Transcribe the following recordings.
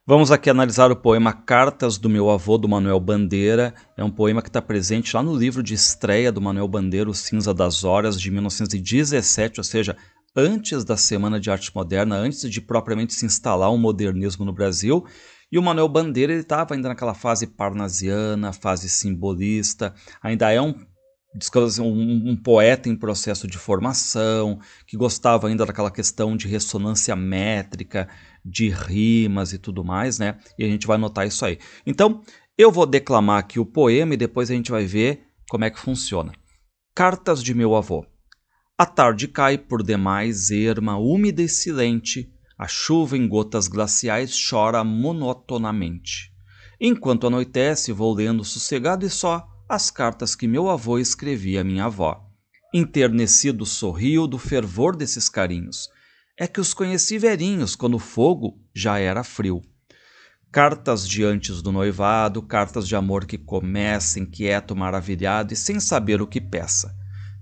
Vamos aqui analisar o poema Cartas do Meu Avô, do Manuel Bandeira. É um poema que está presente lá no livro de estreia do Manuel Bandeira, O Cinza das Horas, de 1917, ou seja, antes da Semana de Arte Moderna, antes de propriamente se instalar o modernismo no Brasil. E o Manuel Bandeira estava ainda naquela fase parnasiana, fase simbolista, ainda é um poeta em processo de formação, que gostava ainda daquela questão de ressonância métrica, de rimas e tudo mais, né? E a gente vai notar isso aí. Então, eu vou declamar aqui o poema e depois a gente vai ver como é que funciona. Cartas de meu avô. A tarde cai por demais erma, úmida e silente. A chuva em gotas glaciais chora monotonamente. Enquanto anoitece, vou lendo sossegado e só as cartas que meu avô escrevia à minha avó. Enternecido sorrio do fervor desses carinhos. É que os conheci velhinhos, quando o fogo já era frio. Cartas de antes do noivado, cartas de amor que começa, inquieto, maravilhado e sem saber o que peça.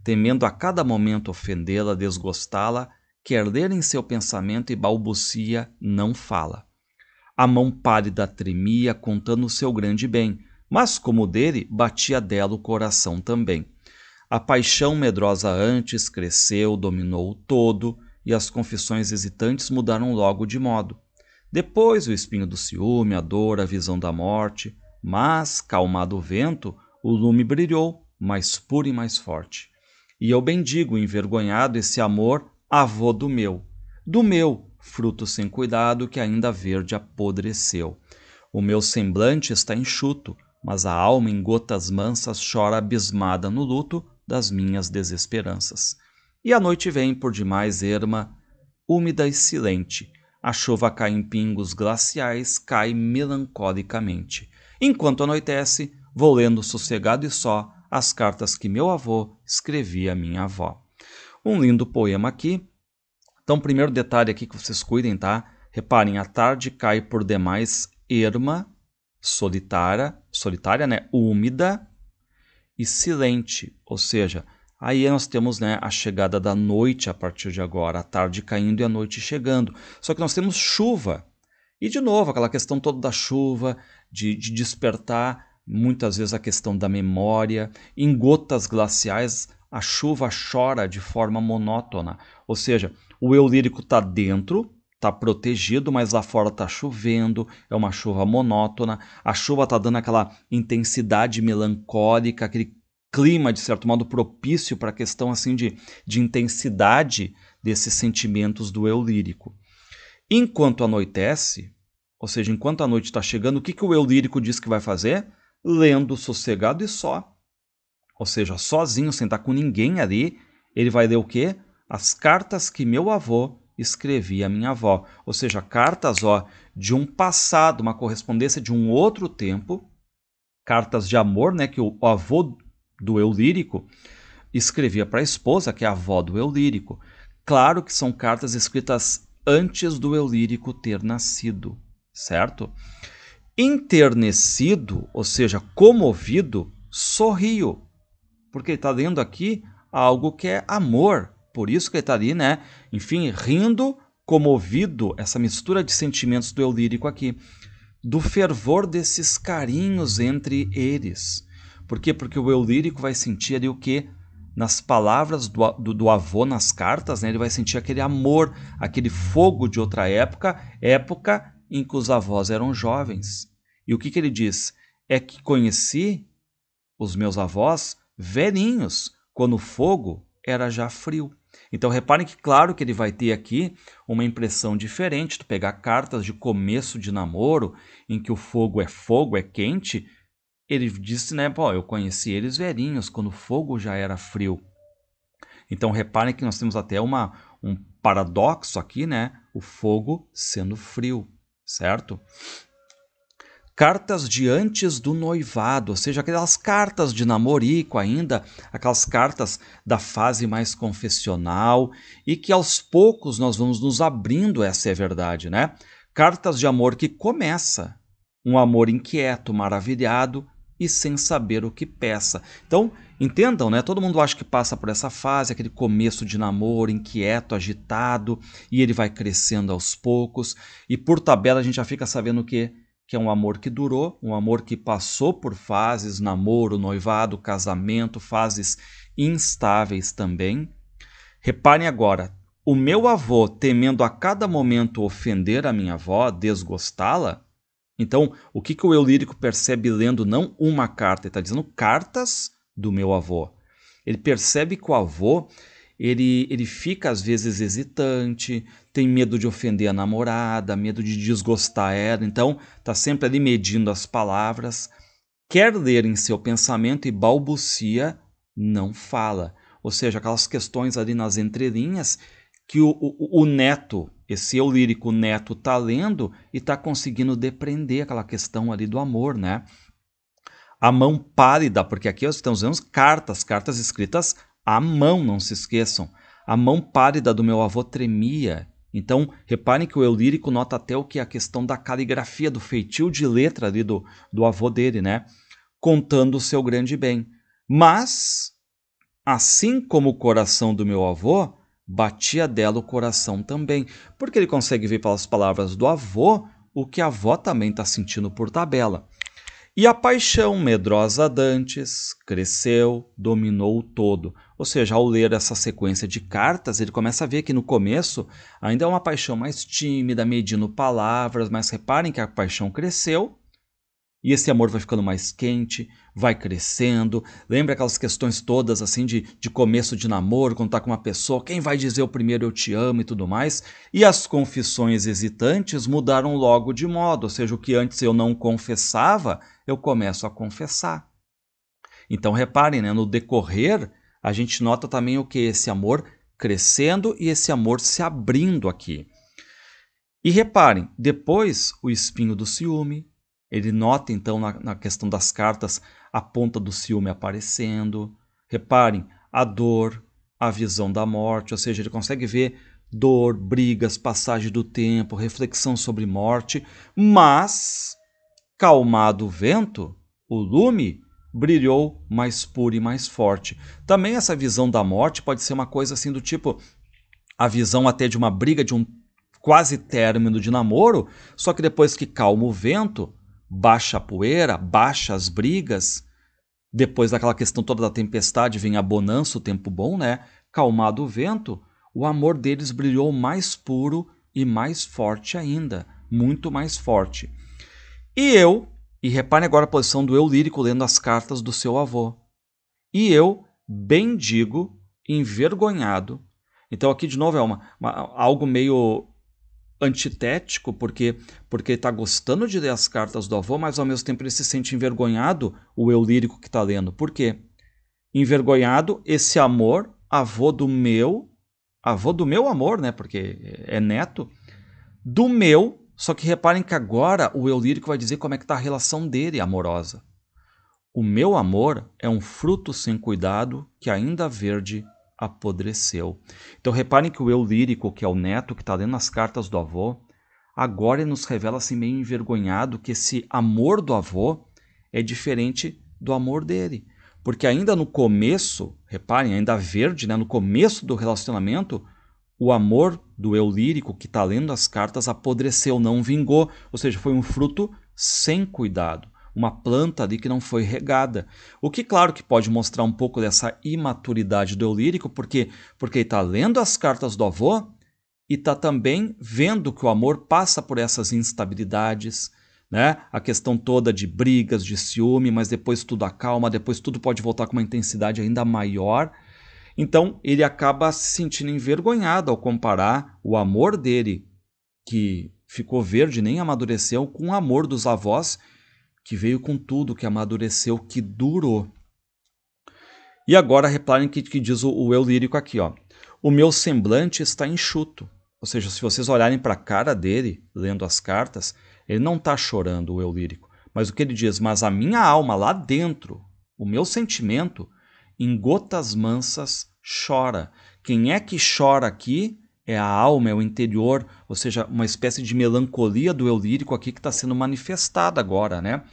Temendo a cada momento ofendê-la, desgostá-la, quer ler em seu pensamento e balbucia, não fala. A mão pálida tremia, contando o seu grande bem, mas como o dele, batia dela o coração também. A paixão medrosa antes cresceu, dominou o todo, e as confissões hesitantes mudaram logo de modo. Depois o espinho do ciúme, a dor, a visão da morte, mas, calmado o vento, o lume brilhou, mais puro e mais forte. E eu bendigo, envergonhado, esse amor, avô do meu, fruto sem cuidado que ainda verde apodreceu. O meu semblante está enxuto, mas a alma em gotas mansas chora abismada no luto das minhas desesperanças. E a noite vem por demais erma, úmida e silente. A chuva cai em pingos glaciais, cai melancolicamente. Enquanto anoitece, vou lendo sossegado e só as cartas que meu avô escrevia à minha avó. Um lindo poema aqui. Então, primeiro detalhe aqui que vocês cuidem, tá? Reparem, a tarde cai por demais erma, solitária, né? Úmida e silente, ou seja, aí nós temos, né, a chegada da noite a partir de agora, a tarde caindo e a noite chegando. Só que nós temos chuva. E, de novo, aquela questão toda da chuva, de despertar muitas vezes a questão da memória. Em gotas glaciais, a chuva chora de forma monótona. Ou seja, o eu lírico está dentro, está protegido, mas lá fora está chovendo, é uma chuva monótona. A chuva está dando aquela intensidade melancólica, aquele clima, de certo modo, propício para a questão assim de intensidade desses sentimentos do eu lírico. Enquanto anoitece, ou seja, enquanto a noite está chegando, o que o eu lírico diz que vai fazer? Lendo sossegado e só. Ou seja, sozinho, sem estar com ninguém ali, ele vai ler o quê? As cartas que meu avô escrevia à minha avó. Ou seja, cartas de um passado, uma correspondência de um outro tempo, cartas de amor, né, que o avô do eu lírico escrevia para a esposa, que é a avó do eu lírico. Claro que são cartas escritas antes do eu lírico ter nascido, certo? Enternecido, ou seja, comovido, sorrio, porque ele está lendo aqui algo que é amor. Por isso que ele está ali, né? Enfim, rindo, comovido, essa mistura de sentimentos do eu lírico aqui, do fervor desses carinhos entre eles. Por quê? Porque o eu lírico vai sentir ali o quê? Nas palavras do avô, nas cartas, né? Ele vai sentir aquele amor, aquele fogo de outra época, época em que os avós eram jovens. E o que ele diz? É que conheci os meus avós velhinhos, quando o fogo era já frio. Então reparem que claro que ele vai ter aqui uma impressão diferente. Tu pegar cartas de começo de namoro, em que o fogo, é quente, ele disse, né, pô, eu conheci eles velhinhos, quando o fogo já era frio. Então reparem que nós temos até um paradoxo aqui, né, o fogo sendo frio, certo? Cartas de antes do noivado, ou seja, aquelas cartas de namorico ainda, aquelas cartas da fase mais confessional e que aos poucos nós vamos nos abrindo, essa é a verdade, né? Cartas de amor que começa, um amor inquieto, maravilhado e sem saber o que peça. Então, entendam, né? Todo mundo acha que passa por essa fase, aquele começo de namoro, inquieto, agitado, e ele vai crescendo aos poucos, e por tabela a gente já fica sabendo que é um amor que durou, um amor que passou por fases, namoro, noivado, casamento, fases instáveis também. Reparem agora, o meu avô, temendo a cada momento ofender a minha avó, desgostá-la. Então, o que o eu lírico percebe lendo não uma carta, ele está dizendo cartas do meu avô. Ele percebe que o avô, ele fica às vezes hesitante, tem medo de ofender a namorada, medo de desgostar ela, então está sempre ali medindo as palavras, quer ler em seu pensamento e balbucia, não fala. Ou seja, aquelas questões ali nas entrelinhas que o neto, esse eu lírico neto, está lendo e está conseguindo depreender aquela questão ali do amor, né? A mão pálida, porque aqui nós estamos vendo cartas escritas à mão, não se esqueçam. A mão pálida do meu avô tremia. Então, reparem que o eu lírico nota até o que é a questão da caligrafia, do feitio de letra ali do avô dele, né? Contando o seu grande bem. Mas, assim como o coração do meu avô, batia dela o coração também, porque ele consegue ver pelas palavras do avô o que a avó também está sentindo por tabela. E a paixão medrosa dantes cresceu, dominou o todo. Ou seja, ao ler essa sequência de cartas, ele começa a ver que no começo ainda é uma paixão mais tímida, medindo palavras, mas reparem que a paixão cresceu. E esse amor vai ficando mais quente, vai crescendo. Lembra aquelas questões todas assim de começo de namoro, quando está com uma pessoa, quem vai dizer o primeiro eu te amo e tudo mais? E as confissões hesitantes mudaram logo de modo, ou seja, o que antes eu não confessava, eu começo a confessar. Então reparem, né, no decorrer, a gente nota também o que? Esse amor crescendo e esse amor se abrindo aqui. E reparem, depois o espinho do ciúme. Ele nota, então, na questão das cartas, a ponta do ciúme aparecendo. Reparem, a dor, a visão da morte, ou seja, ele consegue ver dor, brigas, passagem do tempo, reflexão sobre morte, mas, calmado o vento, o lume brilhou mais puro e mais forte. Também essa visão da morte pode ser uma coisa assim do tipo, a visão até de uma briga, de um quase término de namoro, só que depois que calma o vento, baixa a poeira, baixa as brigas, depois daquela questão toda da tempestade vem a bonança, o tempo bom, né? Calmado o vento, o amor deles brilhou mais puro e mais forte ainda, muito mais forte. E reparem agora a posição do eu lírico lendo as cartas do seu avô. E eu, bendigo, envergonhado. Então aqui de novo é algo meio antitético, porque ele está gostando de ler as cartas do avô, mas ao mesmo tempo ele se sente envergonhado, o eu lírico que está lendo. Por quê? Envergonhado, esse amor, avô do meu amor, né? Porque é neto, do meu, só que reparem que agora o eu lírico vai dizer como é que está a relação dele amorosa. O meu amor é um fruto sem cuidado que ainda verde apodreceu. Então reparem que o eu lírico, que é o neto, que está lendo as cartas do avô, agora ele nos revela assim meio envergonhado que esse amor do avô é diferente do amor dele. Porque ainda no começo, reparem, ainda verde, né, no começo do relacionamento, o amor do eu lírico que está lendo as cartas apodreceu, não vingou, ou seja, foi um fruto sem cuidado. Uma planta ali que não foi regada. O que, claro, que pode mostrar um pouco dessa imaturidade do eu lírico, porque ele está lendo as cartas do avô e está também vendo que o amor passa por essas instabilidades, né? A questão toda de brigas, de ciúme, mas depois tudo acalma, depois tudo pode voltar com uma intensidade ainda maior. Então, ele acaba se sentindo envergonhado ao comparar o amor dele, que ficou verde, nem amadureceu, com o amor dos avós, que veio com tudo, que amadureceu, que durou. E agora reparem que diz o eu lírico aqui, ó. O meu semblante está enxuto. Ou seja, se vocês olharem para a cara dele, lendo as cartas, ele não está chorando, o eu lírico. Mas o que ele diz? Mas a minha alma lá dentro, o meu sentimento, em gotas mansas, chora. Quem é que chora aqui? É a alma, é o interior, ou seja, uma espécie de melancolia do eu lírico aqui que está sendo manifestada agora, né?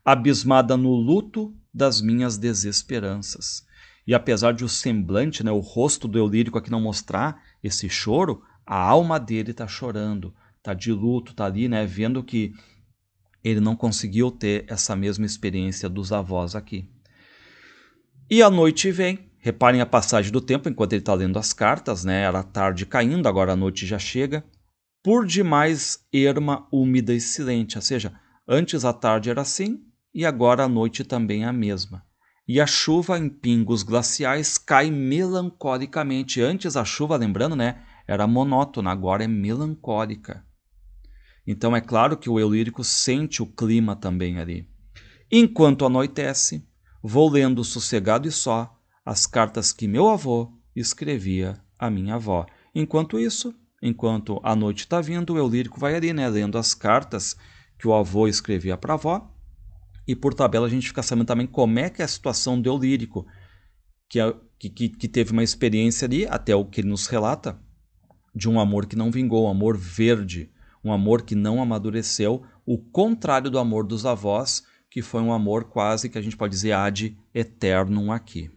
abismada no luto das minhas desesperanças. E apesar de o semblante, né, o rosto do eu lírico aqui não mostrar esse choro, a alma dele está chorando, está de luto, está ali, né, vendo que ele não conseguiu ter essa mesma experiência dos avós aqui. E a noite vem, reparem a passagem do tempo enquanto ele está lendo as cartas, né, era tarde caindo, agora a noite já chega, por demais erma, úmida e silente, ou seja, antes a tarde era assim e agora a noite também é a mesma. E a chuva em pingos glaciais cai melancolicamente. Antes a chuva, lembrando, né, era monótona, agora é melancólica. Então é claro que o eu lírico sente o clima também ali. Enquanto anoitece, vou lendo sossegado e só as cartas que meu avô escrevia à minha avó. Enquanto isso, enquanto a noite está vindo, o eu lírico vai ali, né, lendo as cartas que o avô escrevia para a avó. E por tabela a gente fica sabendo também como é que é a situação do eu lírico, que teve uma experiência ali, até o que ele nos relata, de um amor que não vingou, um amor verde, um amor que não amadureceu, o contrário do amor dos avós, que foi um amor quase que a gente pode dizer ad eternum aqui.